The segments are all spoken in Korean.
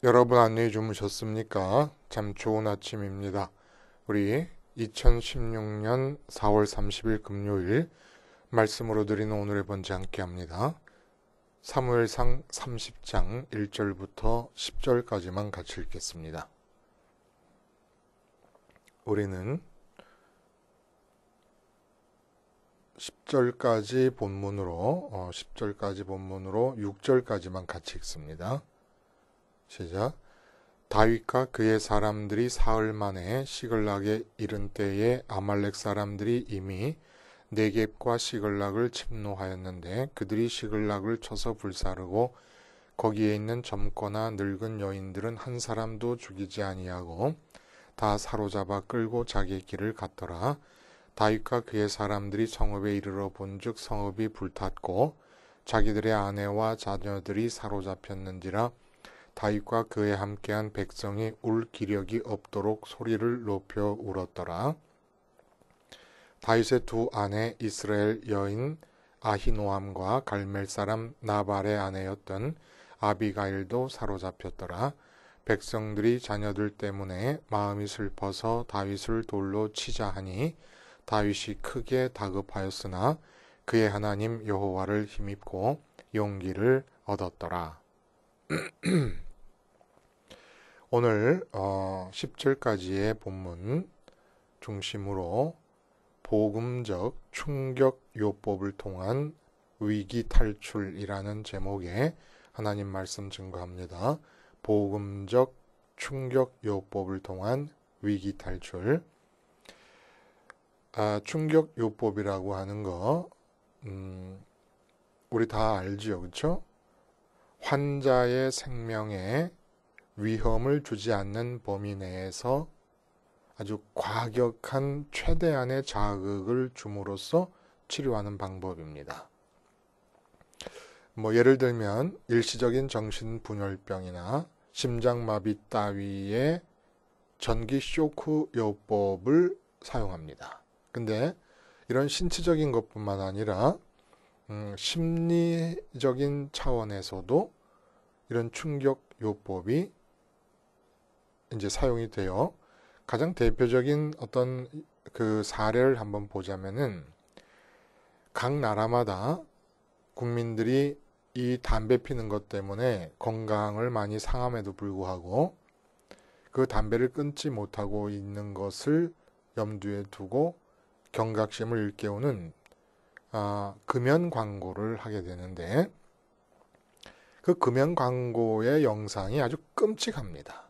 여러분 안녕히 주무셨습니까? 참 좋은 아침입니다. 우리 2016년 4월 30일 금요일 말씀으로 드리는 오늘의 번제 함께 합니다. 사무엘상 30장 1절부터 10절까지만 같이 읽겠습니다. 우리는 10절까지 본문으로 6절까지만 같이 읽습니다. 시작. 다윗과 그의 사람들이 사흘 만에 시글락에 이른 때에 아말렉 사람들이 이미 네겝과 시글락을 침노하였는데 그들이 시글락을 쳐서 불사르고 거기에 있는 젊거나 늙은 여인들은 한 사람도 죽이지 아니하고 다 사로잡아 끌고 자기 길을 갔더라. 다윗과 그의 사람들이 성읍에 이르러 본즉 성읍이 불탔고 자기들의 아내와 자녀들이 사로잡혔는지라. 다윗과 그에 함께한 백성이 울 기력이 없도록 소리를 높여 울었더라. 다윗의 두 아내 이스라엘 여인 아히노함과 갈멜 사람 나발의 아내였던 아비가일도 사로잡혔더라. 백성들이 자녀들 때문에 마음이 슬퍼서 다윗을 돌로 치자 하니 다윗이 크게 다급하였으나 그의 하나님 여호와를 힘입고 용기를 얻었더라. 오늘 10절까지의 본문 중심으로 복음적 충격 요법을 통한 위기 탈출이라는 제목의 하나님 말씀 증거합니다. 복음적 충격 요법을 통한 위기 탈출. 충격 요법이라고 하는 거 우리 다 알지요, 그렇죠? 환자의 생명에 위험을 주지 않는 범위 내에서 아주 과격한 최대한의 자극을 줌으로써 치료하는 방법입니다. 예를 들면 일시적인 정신분열병이나 심장마비 따위의 전기 쇼크 요법을 사용합니다. 근데 이런 신체적인 것뿐만 아니라 심리적인 차원에서도 이런 충격 요법이 이제 사용이 돼요. 가장 대표적인 어떤 그 사례를 한번 보자면은 각 나라마다 국민들이 이 담배 피는 것 때문에 건강을 많이 상함에도 불구하고 그 담배를 끊지 못하고 있는 것을 염두에 두고 경각심을 일깨우는 금연 광고를 하게 되는데 그 금연 광고의 영상이 아주 끔찍합니다.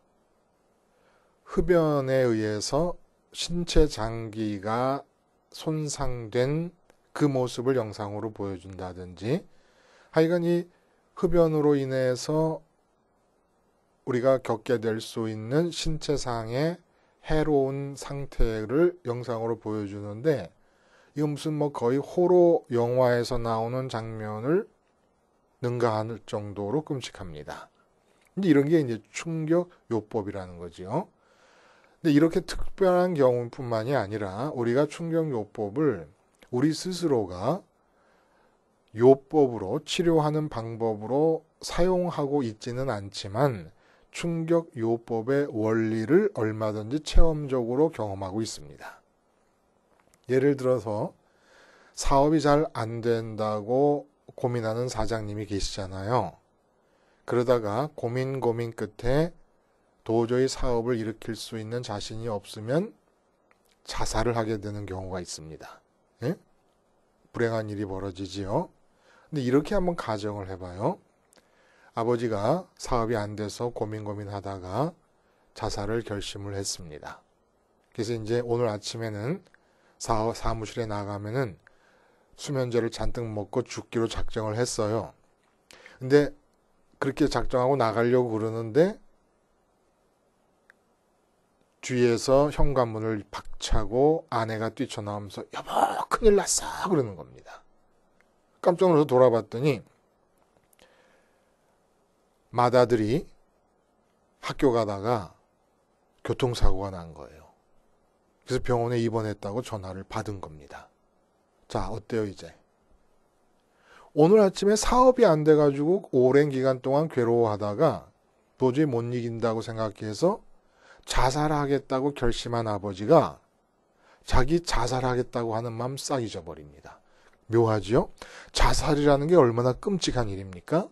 흡연에 의해서 신체 장기가 손상된 그 모습을 영상으로 보여준다든지 하여간 이 흡연으로 인해서 우리가 겪게 될 수 있는 신체상의 해로운 상태를 영상으로 보여주는데 이건 무슨 거의 호러 영화에서 나오는 장면을 능가할 정도로 끔찍합니다. 근데 이런 게 이제 충격 요법이라는 거지요. 근데 이렇게 특별한 경우뿐만이 아니라 우리가 충격 요법을 우리 스스로가 요법으로 치료하는 방법으로 사용하고 있지는 않지만 충격 요법의 원리를 얼마든지 체험적으로 경험하고 있습니다. 예를 들어서 사업이 잘 안 된다고 고민하는 사장님이 계시잖아요. 그러다가 고민 끝에 도저히 사업을 일으킬 수 있는 자신이 없으면 자살을 하게 되는 경우가 있습니다. 예? 불행한 일이 벌어지지요. 근데 이렇게 한번 가정을 해봐요. 아버지가 사업이 안 돼서 고민하다가 자살을 결심을 했습니다. 그래서 이제 오늘 아침에는 사무실에 나가면은 수면제를 잔뜩 먹고 죽기로 작정을 했어요. 근데 그렇게 작정하고 나가려고 그러는데 뒤에서 현관문을 박차고 아내가 뛰쳐나오면서 여보 큰일 났어 그러는 겁니다. 깜짝 놀라서 돌아봤더니 맏아들이 학교 가다가 교통사고가 난 거예요. 그래서 병원에 입원했다고 전화를 받은 겁니다. 자, 어때요 이제? 오늘 아침에 사업이 안 돼가지고 오랜 기간 동안 괴로워하다가 도저히 못 이긴다고 생각해서 자살하겠다고 결심한 아버지가 자기 자살하겠다고 하는 마음 싹 잊어버립니다. 묘하지요? 자살이라는 게 얼마나 끔찍한 일입니까?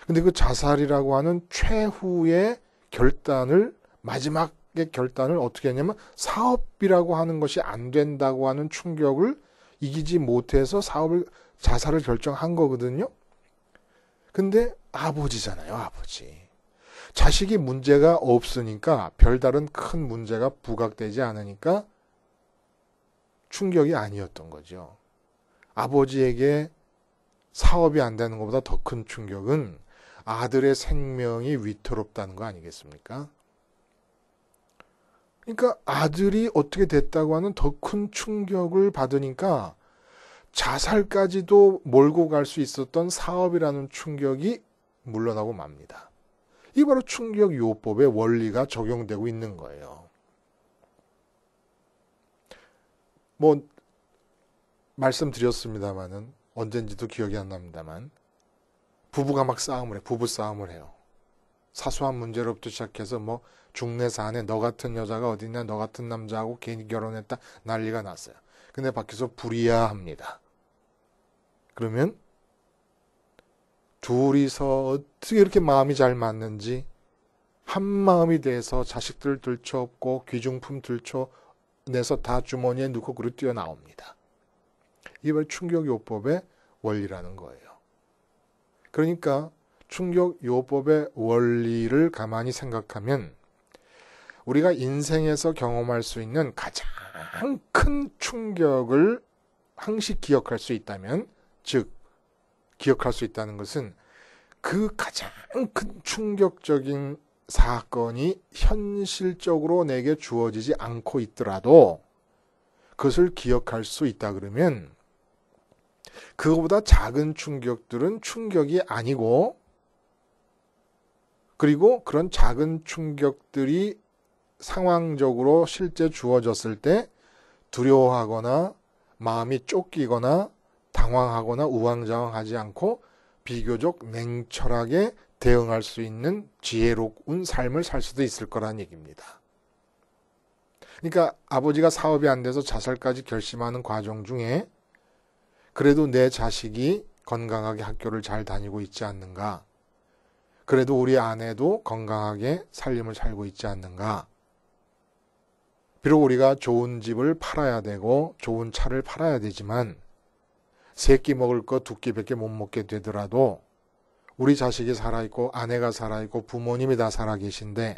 근데 그 자살이라고 하는 최후의 결단을, 마지막의 결단을 어떻게 했냐면 사업이라고 하는 것이 안 된다고 하는 충격을 이기지 못해서 자살을 결정한 거거든요. 근데 아버지잖아요, 아버지. 자식이 문제가 없으니까, 별다른 큰 문제가 부각되지 않으니까 충격이 아니었던 거죠. 아버지에게 사업이 안 되는 것보다 더 큰 충격은 아들의 생명이 위태롭다는 거 아니겠습니까? 그러니까 아들이 어떻게 됐다고 하는 더 큰 충격을 받으니까 자살까지도 몰고 갈 수 있었던 사업이라는 충격이 물러나고 맙니다. 이게 바로 충격요법의 원리가 적용되고 있는 거예요. 뭐 말씀드렸습니다마는 언젠지도 기억이 안 납니다만 부부가 막 싸움을 해. 부부싸움을 해요. 사소한 문제로부터 시작해서 뭐 중내사안에 너 같은 여자가 어딨냐, 너 같은 남자하고 괜히 결혼했다 난리가 났어요. 근데 밖에서 불이야 합니다. 그러면 둘이서 어떻게 이렇게 마음이 잘 맞는지 한 마음이 돼서 자식들 들쳐업고 귀중품 들쳐내서 다 주머니에 넣고 그릇 뛰어나옵니다. 이게 바로 충격요법의 원리라는 거예요. 그러니까 충격요법의 원리를 가만히 생각하면 우리가 인생에서 경험할 수 있는 가장 큰 충격을 항시 기억할 수 있다면, 즉 기억할 수 있다는 것은 그 가장 큰 충격적인 사건이 현실적으로 내게 주어지지 않고 있더라도 그것을 기억할 수 있다 그러면 그거보다 작은 충격들은 충격이 아니고, 그리고 그런 작은 충격들이 상황적으로 실제 주어졌을 때 두려워하거나 마음이 쫓기거나 당황하거나 우왕좌왕하지 않고 비교적 냉철하게 대응할 수 있는 지혜로운 삶을 살 수도 있을 거란 얘기입니다. 그러니까 아버지가 사업이 안 돼서 자살까지 결심하는 과정 중에 그래도 내 자식이 건강하게 학교를 잘 다니고 있지 않는가? 그래도 우리 아내도 건강하게 살림을 살고 있지 않는가? 비록 우리가 좋은 집을 팔아야 되고 좋은 차를 팔아야 되지만 세 끼 먹을 거 두 끼밖에 못 먹게 되더라도 우리 자식이 살아있고 아내가 살아있고 부모님이 다 살아계신데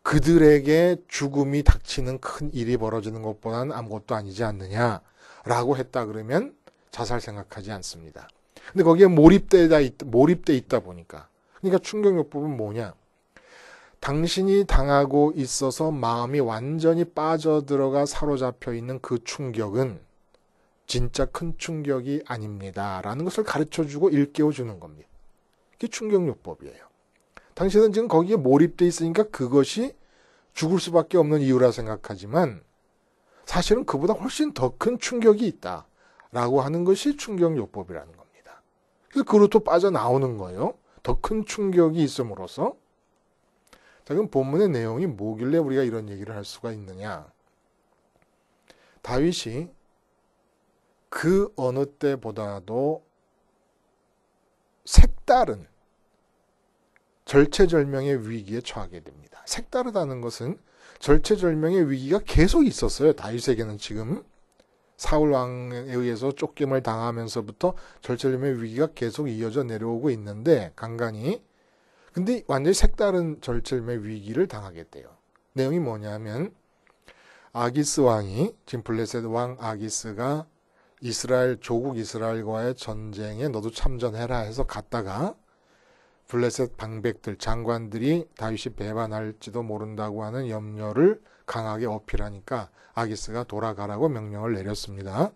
그들에게 죽음이 닥치는 큰 일이 벌어지는 것보다는 아무것도 아니지 않느냐라고 했다 그러면 자살 생각하지 않습니다. 근데 거기에 몰입돼 있다 보니까, 그러니까 충격요법은 뭐냐? 당신이 당하고 있어서 마음이 완전히 빠져들어가 사로잡혀 있는 그 충격은 진짜 큰 충격이 아닙니다 라는 것을 가르쳐주고 일깨워주는 겁니다. 그게 충격요법이에요. 당신은 지금 거기에 몰입돼 있으니까 그것이 죽을 수밖에 없는 이유라 생각하지만 사실은 그보다 훨씬 더 큰 충격이 있다라고 하는 것이 충격요법이라는 겁니다. 그래서 그로부터 빠져나오는 거예요. 더 큰 충격이 있음으로써. 자, 그럼 본문의 내용이 뭐길래 우리가 이런 얘기를 할 수가 있느냐? 다윗이 그 어느 때보다도 색다른 절체절명의 위기에 처하게 됩니다. 색다르다는 것은 절체절명의 위기가 계속 있었어요. 다윗에게는 지금 사울 왕에 의해서 쫓김을 당하면서부터 절체절명의 위기가 계속 이어져 내려오고 있는데 간간히, 근데 완전히 색다른 절체절명의 위기를 당하게 돼요. 내용이 뭐냐면 아기스 왕이, 지금 블레셋 왕 아기스가 이스라엘, 조국 이스라엘과의 전쟁에 너도 참전해라 해서 갔다가 블레셋 방백들, 장관들이 다윗이 배반할지도 모른다고 하는 염려를 강하게 어필하니까 아기스가 돌아가라고 명령을 내렸습니다.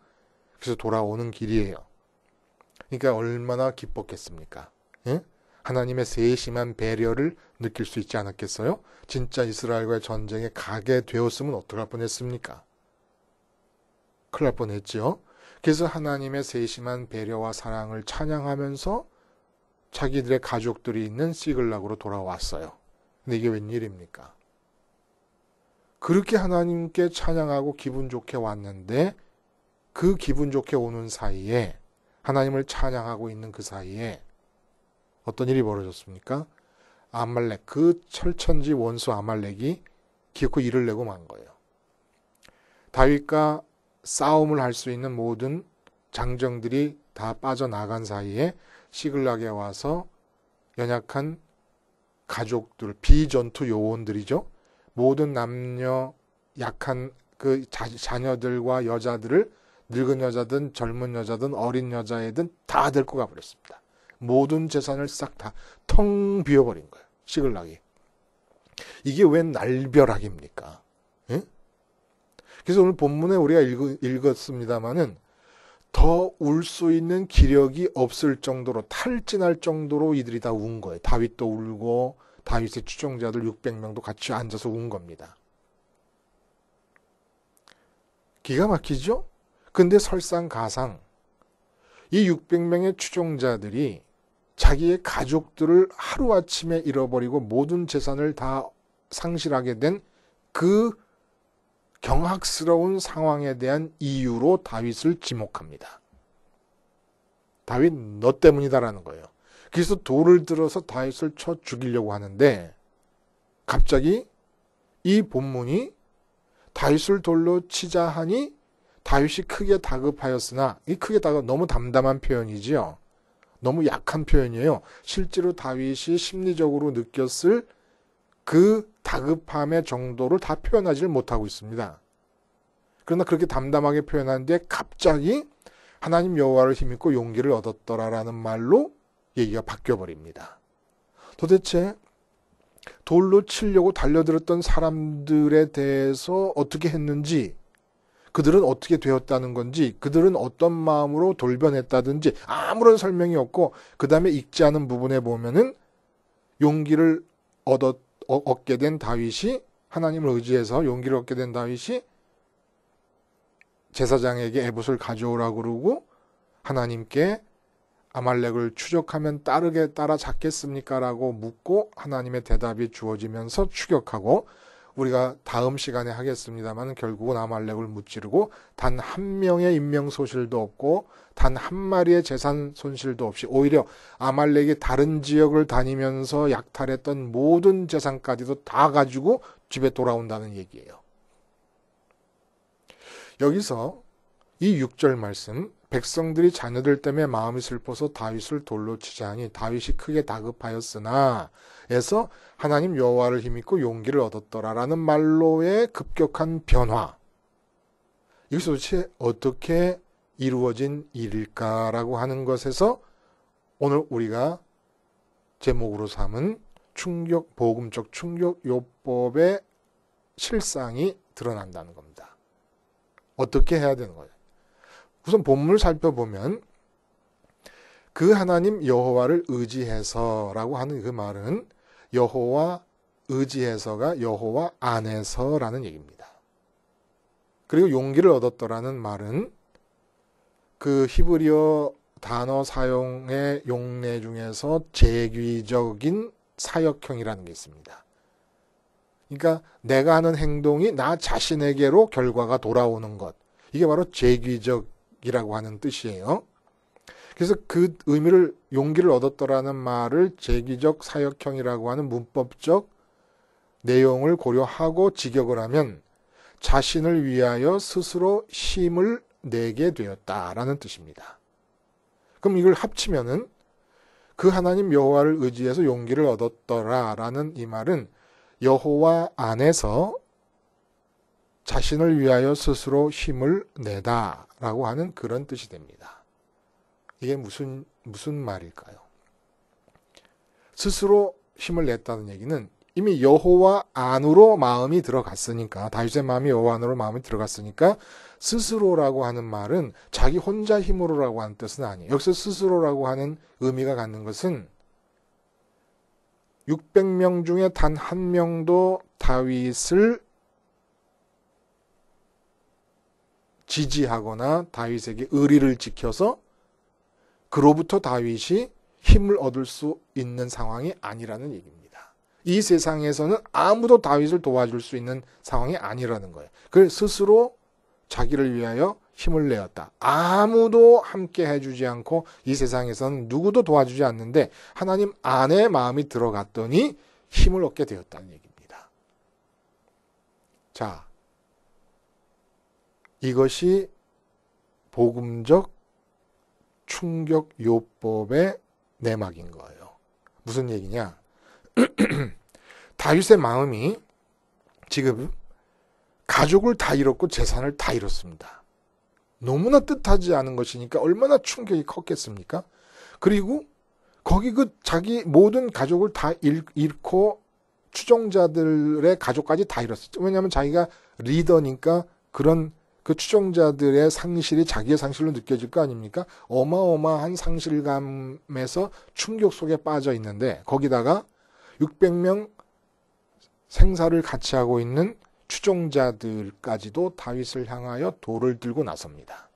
그래서 돌아오는 길이에요. 그러니까 얼마나 기뻤겠습니까? 예? 하나님의 세심한 배려를 느낄 수 있지 않았겠어요? 진짜 이스라엘과의 전쟁에 가게 되었으면 어떡할 뻔했습니까? 큰일 날 뻔했죠. 그래서 하나님의 세심한 배려와 사랑을 찬양하면서 자기들의 가족들이 있는 시글락으로 돌아왔어요. 근데 이게 웬일입니까? 그렇게 하나님께 찬양하고 기분 좋게 왔는데 그 기분 좋게 오는 사이에 하나님을 찬양하고 있는 그 사이에 어떤 일이 벌어졌습니까? 아말렉, 그 철천지 원수 아말렉이 기어코 일을 내고 만 거예요. 다윗과 싸움을 할 수 있는 모든 장정들이 다 빠져나간 사이에 시글락에 와서 연약한 가족들, 비전투 요원들이죠. 모든 남녀 약한 그 자녀들과 여자들을 늙은 여자든 젊은 여자든 어린 여자애든 다 데리고 가버렸습니다. 모든 재산을 싹 다 텅 비워버린 거예요. 시글락이. 이게 웬 날벼락입니까? 예? 그래서 오늘 본문에 우리가 읽었습니다마는 더 울 수 있는 기력이 없을 정도로 탈진할 정도로 이들이 다 운 거예요. 다윗도 울고 다윗의 추종자들 600명도 같이 앉아서 운 겁니다. 기가 막히죠? 근데 설상가상 이 600명의 추종자들이 자기의 가족들을 하루아침에 잃어버리고 모든 재산을 다 상실하게 된 그 경악스러운 상황에 대한 이유로 다윗을 지목합니다. 다윗 너 때문이다라는 거예요. 그래서 돌을 들어서 다윗을 쳐 죽이려고 하는데 갑자기 이 본문이 다윗을 돌로 치자 하니 다윗이 크게 다급하였으나 이 크게 다급 너무 담담한 표현이지요. 너무 약한 표현이에요. 실제로 다윗이 심리적으로 느꼈을 그 다급함의 정도를 다 표현하지를 못하고 있습니다. 그러나 그렇게 담담하게 표현하는데 갑자기 하나님 여호와를 힘입고 용기를 얻었더라라는 말로 얘기가 바뀌어버립니다. 도대체 돌로 치려고 달려들었던 사람들에 대해서 어떻게 했는지, 그들은 어떻게 되었다는 건지, 그들은 어떤 마음으로 돌변했다든지 아무런 설명이 없고, 그 다음에 읽지 않은 부분에 보면은 용기를 얻게 된 다윗이, 하나님을 의지해서 용기를 얻게 된 다윗이 제사장에게 에봇을 가져오라고 그러고 하나님께 아말렉을 추적하면 따라잡겠습니까? 라고 묻고 하나님의 대답이 주어지면서 추격하고, 우리가 다음 시간에 하겠습니다만 결국은 아말렉을 무찌르고 단 한 명의 인명 소실도 없고 단 한 마리의 재산 손실도 없이 오히려 아말렉이 다른 지역을 다니면서 약탈했던 모든 재산까지도 다 가지고 집에 돌아온다는 얘기예요. 여기서 이 6절 말씀, 백성들이 자녀들 때문에 마음이 슬퍼서 다윗을 돌로 치자 하니 다윗이 크게 다급하였으나 에서 하나님 여호와를 힘입고 용기를 얻었더라라는 말로의 급격한 변화, 이것이 도대체 어떻게 이루어진 일일까라고 하는 것에서 오늘 우리가 제목으로 삼은 복음적 충격 요법의 실상이 드러난다는 겁니다. 어떻게 해야 되는 거예요? 우선 본문을 살펴보면 그 하나님 여호와를 의지해서라고 하는 그 말은 여호와 의지해서가 여호와 안에서라는 얘기입니다. 그리고 용기를 얻었더라는 말은 그 히브리어 단어 사용의 용례 중에서 제귀적인 사역형이라는 게 있습니다. 그러니까 내가 하는 행동이 나 자신에게로 결과가 돌아오는 것, 이게 바로 제귀적이라고 하는 뜻이에요. 그래서 그 의미를, 용기를 얻었더라는 말을 제귀적 사역형이라고 하는 문법적 내용을 고려하고 직역을 하면 자신을 위하여 스스로 힘을 내게 되었다라는 뜻입니다. 그럼 이걸 합치면은 그 하나님 여호와를 의지해서 용기를 얻었더라라는 이 말은 여호와 안에서 자신을 위하여 스스로 힘을 내다라고 하는 그런 뜻이 됩니다. 이게 무슨 말일까요? 스스로 힘을 냈다는 얘기는 이미 여호와 안으로 마음이 들어갔으니까, 다윗의 마음이 여호와 안으로 마음이 들어갔으니까 스스로라고 하는 말은 자기 혼자 힘으로라고 하는 뜻은 아니에요. 여기서 스스로라고 하는 의미가 갖는 것은 600명 중에 단 한 명도 다윗을 지지하거나 다윗에게 의리를 지켜서 그로부터 다윗이 힘을 얻을 수 있는 상황이 아니라는 얘기입니다. 이 세상에서는 아무도 다윗을 도와줄 수 있는 상황이 아니라는 거예요. 그걸 스스로 자기를 위하여 힘을 내었다. 아무도 함께 해주지 않고 이 세상에서는 누구도 도와주지 않는데 하나님 안에 마음이 들어갔더니 힘을 얻게 되었다는 얘기입니다. 자, 이것이 복음적 충격 요법의 내막인 거예요. 무슨 얘기냐? 다윗의 마음이 지금 가족을 다 잃었고 재산을 다 잃었습니다. 너무나 뜻하지 않은 것이니까 얼마나 충격이 컸겠습니까? 그리고 거기 자기 모든 가족을 다 잃고 추종자들의 가족까지 다 잃었었죠. 왜냐하면 자기가 리더니까 그런 그 추종자들의 상실이 자기의 상실로 느껴질 거 아닙니까? 어마어마한 상실감에서 충격 속에 빠져 있는데 거기다가 600명 생사를 같이 하고 있는 추종자들까지도 다윗을 향하여 돌을 들고 나섭니다.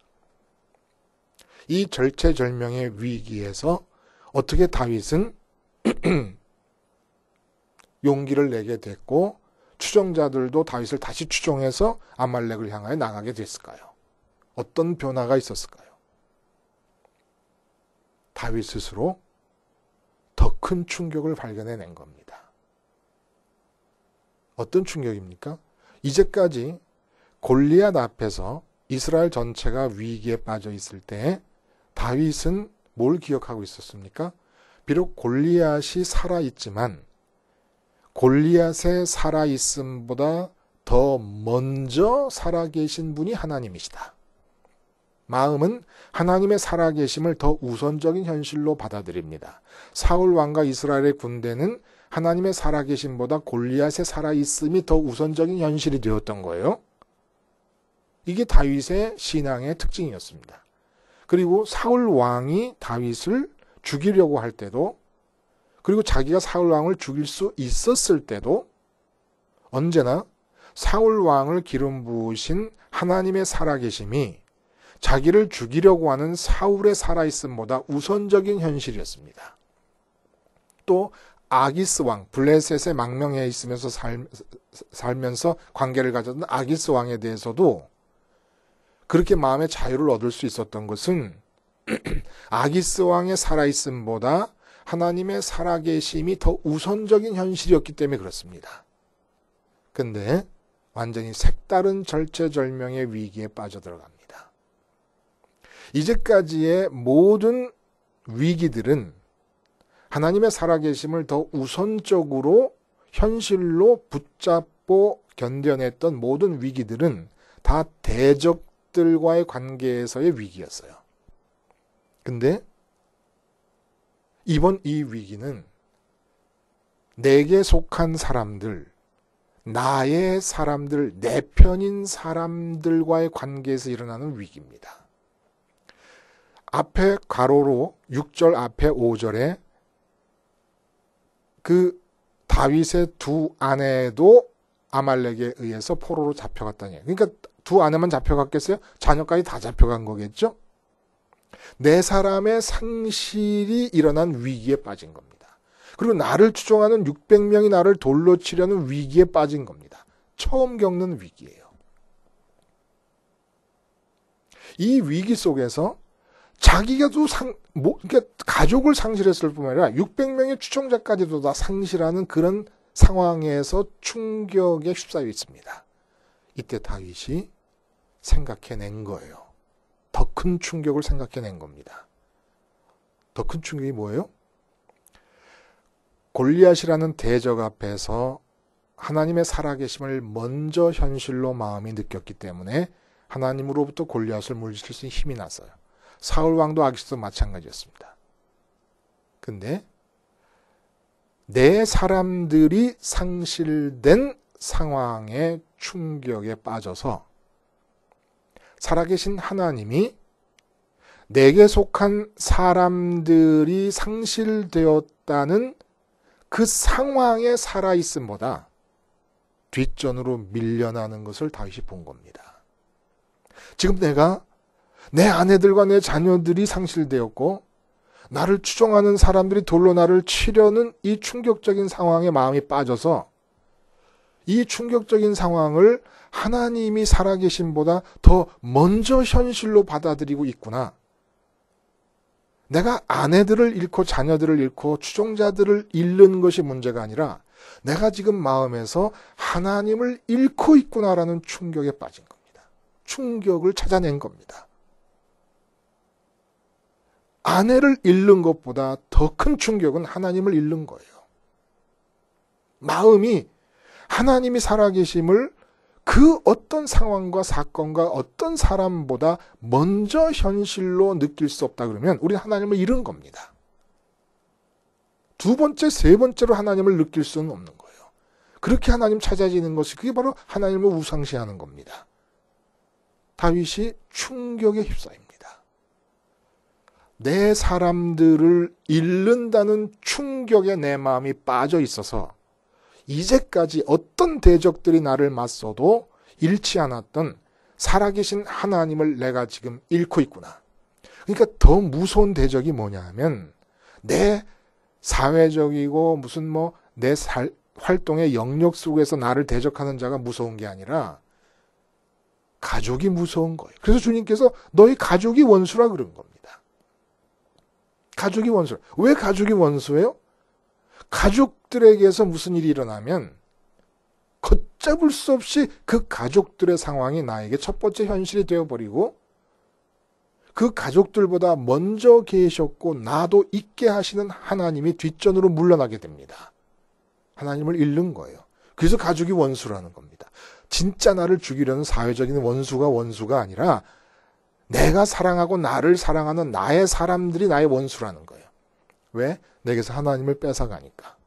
이 절체절명의 위기에서 어떻게 다윗은 용기를 내게 됐고 추종자들도 다윗을 다시 추종해서 아말렉을 향하여 나가게 됐을까요? 어떤 변화가 있었을까요? 다윗 스스로 더 큰 충격을 발견해낸 겁니다. 어떤 충격입니까? 이제까지 골리앗 앞에서 이스라엘 전체가 위기에 빠져 있을 때 다윗은 뭘 기억하고 있었습니까? 비록 골리앗이 살아있지만 골리앗의 살아있음보다 더 먼저 살아계신 분이 하나님이시다. 마음은 하나님의 살아계심을 더 우선적인 현실로 받아들입니다. 사울 왕과 이스라엘의 군대는 하나님의 살아계심보다 골리앗의 살아있음이 더 우선적인 현실이 되었던 거예요. 이게 다윗의 신앙의 특징이었습니다. 그리고 사울 왕이 다윗을 죽이려고 할 때도 그리고 자기가 사울 왕을 죽일 수 있었을 때도 언제나 사울 왕을 기름 부으신 하나님의 살아계심이 자기를 죽이려고 하는 사울의 살아있음보다 우선적인 현실이었습니다. 또 아기스 왕, 블레셋의 망명에 있으면서 살면서 관계를 가졌던 아기스 왕에 대해서도 그렇게 마음의 자유를 얻을 수 있었던 것은 아기스 왕의 살아있음보다 하나님의 살아계심이 더 우선적인 현실이었기 때문에 그렇습니다. 근데 완전히 색다른 절체절명의 위기에 빠져들어갑니다. 이제까지의 모든 위기들은 하나님의 살아계심을 더 우선적으로 현실로 붙잡고 견뎌냈던 모든 위기들은 다 대적들과의 관계에서의 위기였어요. 근데 이번 이 위기는 내게 속한 사람들, 나의 사람들, 내 편인 사람들과의 관계에서 일어나는 위기입니다. 앞에 가로로 6절 앞에 5절에 그 다윗의 두 아내도 아말렉에 의해서 포로로 잡혀갔다니. 그러니까 두 아내만 잡혀갔겠어요? 자녀까지 다 잡혀간 거겠죠? 네 사람의 상실이 일어난 위기에 빠진 겁니다. 그리고 나를 추종하는 600명이 나를 돌로 치려는 위기에 빠진 겁니다. 처음 겪는 위기예요. 이 위기 속에서 자기가 또 그러니까 가족을 상실했을 뿐만 아니라 600명의 추종자까지도 다 상실하는 그런 상황에서 충격에 휩싸여 있습니다. 이때 다윗이 생각해낸 거예요. 더 큰 충격을 생각해낸 겁니다. 더 큰 충격이 뭐예요? 골리앗이라는 대적 앞에서 하나님의 살아계심을 먼저 현실로 마음이 느꼈기 때문에 하나님으로부터 골리앗을 물리칠 수 있는 힘이 났어요. 사울 왕도 아기스도 마찬가지였습니다. 근데 내 사람들이 상실된 상황의 충격에 빠져서 살아계신 하나님이 내게 속한 사람들이 상실되었다는 그 상황의 살아있음보다 뒷전으로 밀려나는 것을 다윗이 본 겁니다. 지금 내가 내 아내들과 내 자녀들이 상실되었고 나를 추종하는 사람들이 돌로 나를 치려는 이 충격적인 상황에 마음이 빠져서 이 충격적인 상황을 하나님이 살아계심보다 더 먼저 현실로 받아들이고 있구나. 내가 아내들을 잃고 자녀들을 잃고 추종자들을 잃는 것이 문제가 아니라 내가 지금 마음에서 하나님을 잃고 있구나라는 충격에 빠진 겁니다. 충격을 찾아낸 겁니다. 아내를 잃는 것보다 더 큰 충격은 하나님을 잃는 거예요. 마음이 하나님이 살아계심을 그 어떤 상황과 사건과 어떤 사람보다 먼저 현실로 느낄 수 없다 그러면 우리는 하나님을 잃은 겁니다. 두 번째, 세 번째로 하나님을 느낄 수는 없는 거예요. 그렇게 하나님 찾아지는 것이 그게 바로 하나님을 우상시하는 겁니다. 다윗이 충격에 휩싸입니다. 내 사람들을 잃는다는 충격에 내 마음이 빠져 있어서 이제까지 어떤 대적들이 나를 맞서도 잃지 않았던 살아계신 하나님을 내가 지금 잃고 있구나. 그러니까 더 무서운 대적이 뭐냐 하면 내 사회적이고 무슨 내 활동의 영역 속에서 나를 대적하는 자가 무서운 게 아니라 가족이 무서운 거예요. 그래서 주님께서 너희 가족이 원수라 그런 겁니다. 가족이 원수. 왜 가족이 원수예요? 가족들에게서 무슨 일이 일어나면 걷잡을 수 없이 그 가족들의 상황이 나에게 첫 번째 현실이 되어버리고 그 가족들보다 먼저 계셨고 나도 있게 하시는 하나님이 뒷전으로 물러나게 됩니다. 하나님을 잃는 거예요. 그래서 가족이 원수라는 겁니다. 진짜 나를 죽이려는 사회적인 원수가 아니라 내가 사랑하고 나를 사랑하는 나의 사람들이 나의 원수라는 거예요. 왜? 내게서 하나님을 뺏어가니까.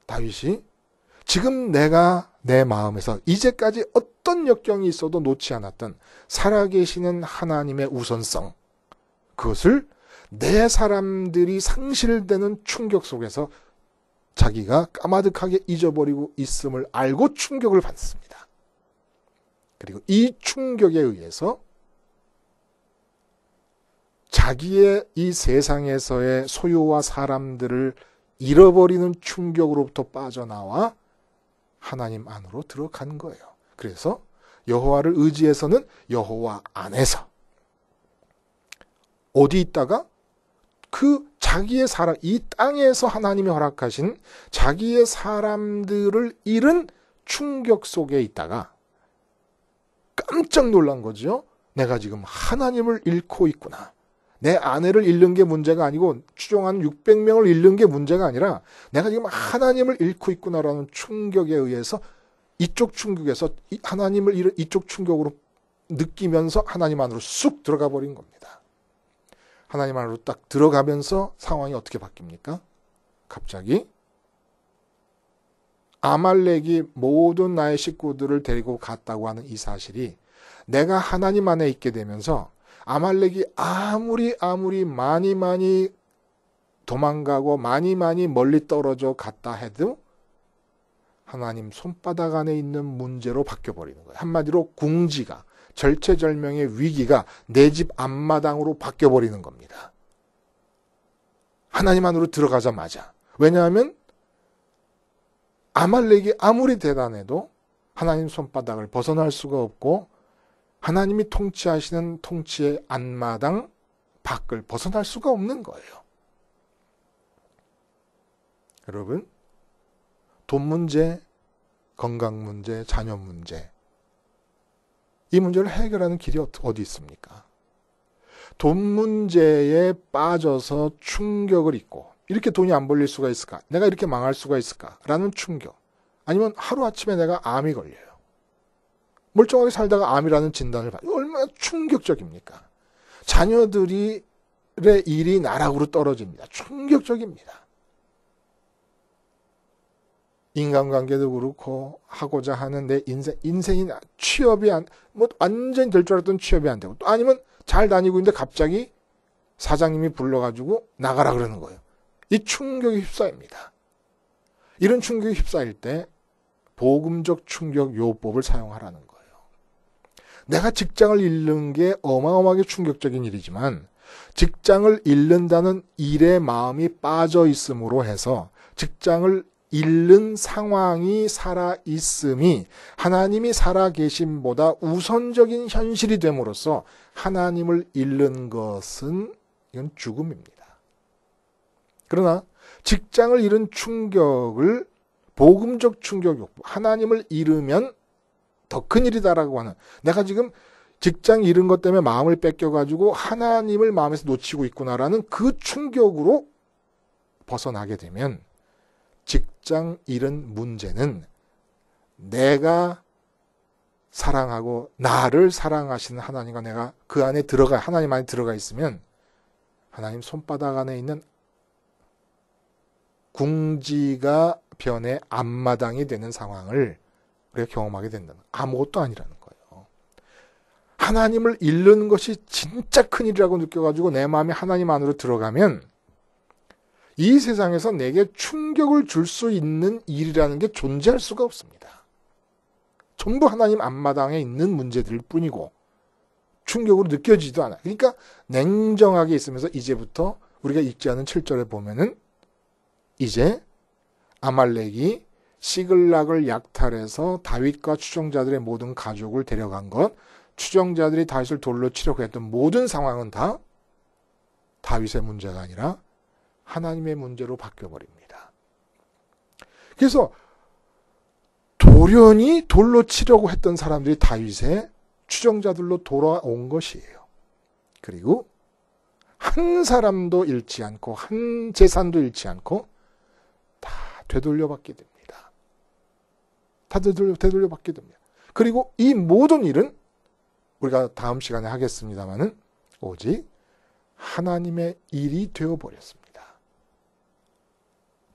다윗이 지금 내가 내 마음에서 이제까지 어떤 역경이 있어도 놓지 않았던 살아계시는 하나님의 우선성, 그것을 내 사람들이 상실되는 충격 속에서 자기가 까마득하게 잊어버리고 있음을 알고 충격을 받습니다. 그리고 이 충격에 의해서 자기의 이 세상에서의 소유와 사람들을 잃어버리는 충격으로부터 빠져나와 하나님 안으로 들어간 거예요. 그래서 여호와를 의지해서는 여호와 안에서 어디 있다가 그 자기의 사람, 이 땅에서 하나님이 허락하신 자기의 사람들을 잃은 충격 속에 있다가 깜짝 놀란 거죠. 내가 지금 하나님을 잃고 있구나. 내 아내를 잃는 게 문제가 아니고 추종한 600명을 잃는 게 문제가 아니라 내가 지금 하나님을 잃고 있구나라는 충격에 의해서 이쪽 충격에서 하나님을 잃은 이쪽 충격으로 느끼면서 하나님 안으로 쑥 들어가 버린 겁니다. 하나님 안으로 딱 들어가면서 상황이 어떻게 바뀝니까? 갑자기 아말렉이 모든 나의 식구들을 데리고 갔다고 하는 이 사실이 내가 하나님 안에 있게 되면서 아말렉이 아무리 많이 도망가고 많이 멀리 떨어져 갔다 해도 하나님 손바닥 안에 있는 문제로 바뀌어버리는 거예요. 한마디로 궁지가, 절체절명의 위기가 내 집 앞마당으로 바뀌어버리는 겁니다. 하나님 안으로 들어가자마자. 왜냐하면 아말렉이 아무리 대단해도 하나님 손바닥을 벗어날 수가 없고 하나님이 통치하시는 통치의 앞마당 밖을 벗어날 수가 없는 거예요. 여러분, 돈 문제, 건강 문제, 자녀 문제, 이 문제를 해결하는 길이 어디 있습니까? 돈 문제에 빠져서 충격을 입고 이렇게 돈이 안 벌릴 수가 있을까? 내가 이렇게 망할 수가 있을까? 라는 충격. 아니면 하루아침에 내가 암이 걸려요. 멀쩡하게 살다가 암이라는 진단을 받아요. 얼마나 충격적입니까? 자녀들의 일이 나락으로 떨어집니다. 충격적입니다. 인간관계도 그렇고 하고자 하는 내 인생이 취업이 완전히 될 줄 알았던 취업이 안 되고 또 아니면 잘 다니고 있는데 갑자기 사장님이 불러가지고 나가라 그러는 거예요. 이 충격이 휩싸입니다. 이런 충격이 휩싸일 때 복음적 충격 요법을 사용하라는 거예요. 내가 직장을 잃는 게 어마어마하게 충격적인 일이지만 직장을 잃는다는 일에 마음이 빠져 있음으로 해서 직장을 잃는 상황이 살아있음이 하나님이 살아계심보다 우선적인 현실이 됨으로써 하나님을 잃는 것은 이건 죽음입니다. 그러나 직장을 잃은 충격을 복음적 충격, 하나님을 잃으면 더 큰일이다라고 하는, 내가 지금 직장 잃은 것 때문에 마음을 뺏겨가지고 하나님을 마음에서 놓치고 있구나라는 그 충격으로 벗어나게 되면 직장 잃은 문제는 내가 사랑하고 나를 사랑하시는 하나님과 내가 그 안에 하나님 안에 들어가 있으면 하나님 손바닥 안에 있는 궁지가 변해 앞마당이 되는 상황을 우리가 경험하게 된다는, 아무것도 아니라는 거예요. 하나님을 잃는 것이 진짜 큰일이라고 느껴가지고 내 마음이 하나님 안으로 들어가면 이 세상에서 내게 충격을 줄 수 있는 일이라는 게 존재할 수가 없습니다. 전부 하나님 앞마당에 있는 문제들일 뿐이고 충격으로 느껴지지도 않아요. 그러니까 냉정하게 있으면서 이제부터 우리가 읽지 않은 7절에 보면은 이제 아말렉이 시글락을 약탈해서 다윗과 추종자들의 모든 가족을 데려간 것, 추종자들이 다윗을 돌로 치려고 했던 모든 상황은 다 다윗의 문제가 아니라 하나님의 문제로 바뀌어버립니다. 그래서 돌연히 돌로 치려고 했던 사람들이 다윗의 추종자들로 돌아온 것이에요. 그리고 한 사람도 잃지 않고 한 재산도 잃지 않고 다 되돌려받게 됩니다. 다 되돌려받게 됩니다. 그리고 이 모든 일은 우리가 다음 시간에 하겠습니다마는 오직 하나님의 일이 되어버렸습니다.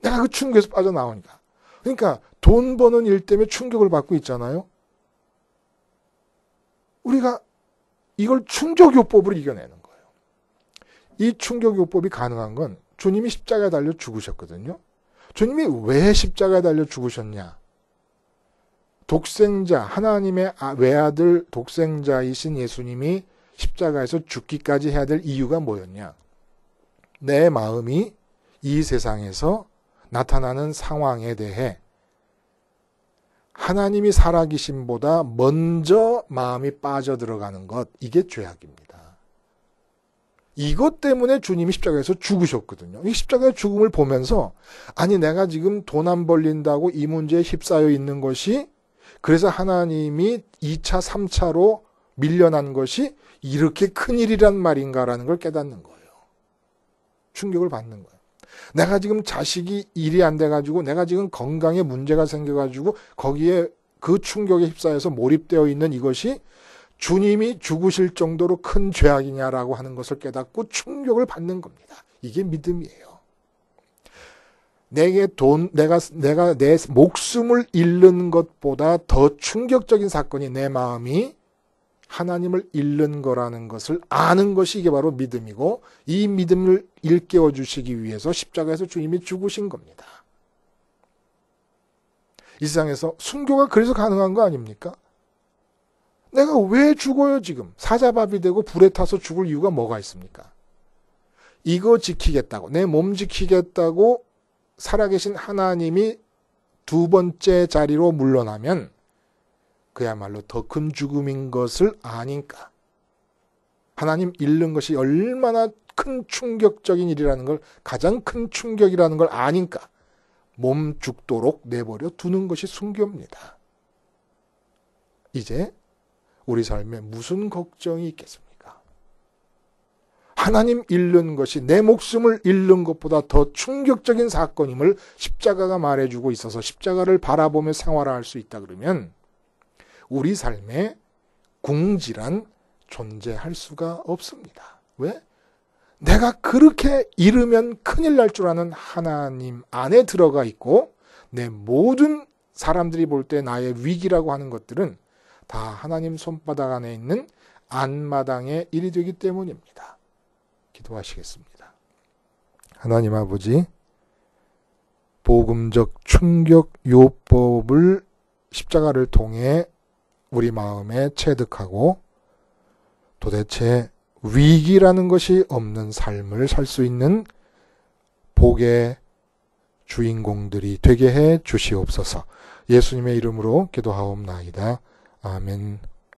내가 그 충격에서 빠져나오니까. 그러니까 돈 버는 일 때문에 충격을 받고 있잖아요. 우리가 이걸 충격요법으로 이겨내는 거예요. 이 충격요법이 가능한 건 주님이 십자가에 달려 죽으셨거든요. 주님이 왜 십자가에 달려 죽으셨냐? 독생자, 하나님의 외아들 독생자이신 예수님이 십자가에서 죽기까지 해야 될 이유가 뭐였냐? 내 마음이 이 세상에서 나타나는 상황에 대해 하나님이 살아계심보다 먼저 마음이 빠져들어가는 것, 이게 죄악입니다. 이것 때문에 주님이 십자가에서 죽으셨거든요. 이 십자가의 죽음을 보면서 아니 내가 지금 돈 안 벌린다고 이 문제에 휩싸여 있는 것이, 그래서 하나님이 2차, 3차로 밀려난 것이 이렇게 큰일이란 말인가라는 걸 깨닫는 거예요. 충격을 받는 거예요. 내가 지금 자식이 일이 안 돼가지고 내가 지금 건강에 문제가 생겨가지고 거기에 그 충격에 휩싸여서 몰입되어 있는 이것이 주님이 죽으실 정도로 큰 죄악이냐라고 하는 것을 깨닫고 충격을 받는 겁니다. 이게 믿음이에요. 내가 내 목숨을 잃는 것보다 더 충격적인 사건이 내 마음이 하나님을 잃는 거라는 것을 아는 것이 이게 바로 믿음이고, 이 믿음을 일깨워 주시기 위해서 십자가에서 주님이 죽으신 겁니다. 이 세상에서 순교가 그래서 가능한 거 아닙니까? 내가 왜 죽어요 지금? 사자밥이 되고 불에 타서 죽을 이유가 뭐가 있습니까? 이거 지키겠다고, 내 몸 지키겠다고 살아계신 하나님이 두 번째 자리로 물러나면 그야말로 더 큰 죽음인 것을 아니까, 하나님 잃는 것이 얼마나 큰 충격적인 일이라는 걸, 가장 큰 충격이라는 걸 아니까 몸 죽도록 내버려 두는 것이 순교입니다. 이제 우리 삶에 무슨 걱정이 있겠습니까? 하나님 잃는 것이 내 목숨을 잃는 것보다 더 충격적인 사건임을 십자가가 말해주고 있어서 십자가를 바라보며 생활할 수 있다 그러면 우리 삶에 궁지란 존재할 수가 없습니다. 왜? 내가 그렇게 잃으면 큰일 날 줄 아는 하나님 안에 들어가 있고, 내 모든 사람들이 볼 때 나의 위기라고 하는 것들은 다 하나님 손바닥 안에 있는 안마당의 일이 되기 때문입니다. 기도하시겠습니다. 하나님 아버지, 복음적 충격 요법을 십자가를 통해 우리 마음에 체득하고 도대체 위기라는 것이 없는 삶을 살 수 있는 복의 주인공들이 되게 해 주시옵소서. 예수님의 이름으로 기도하옵나이다. 아멘.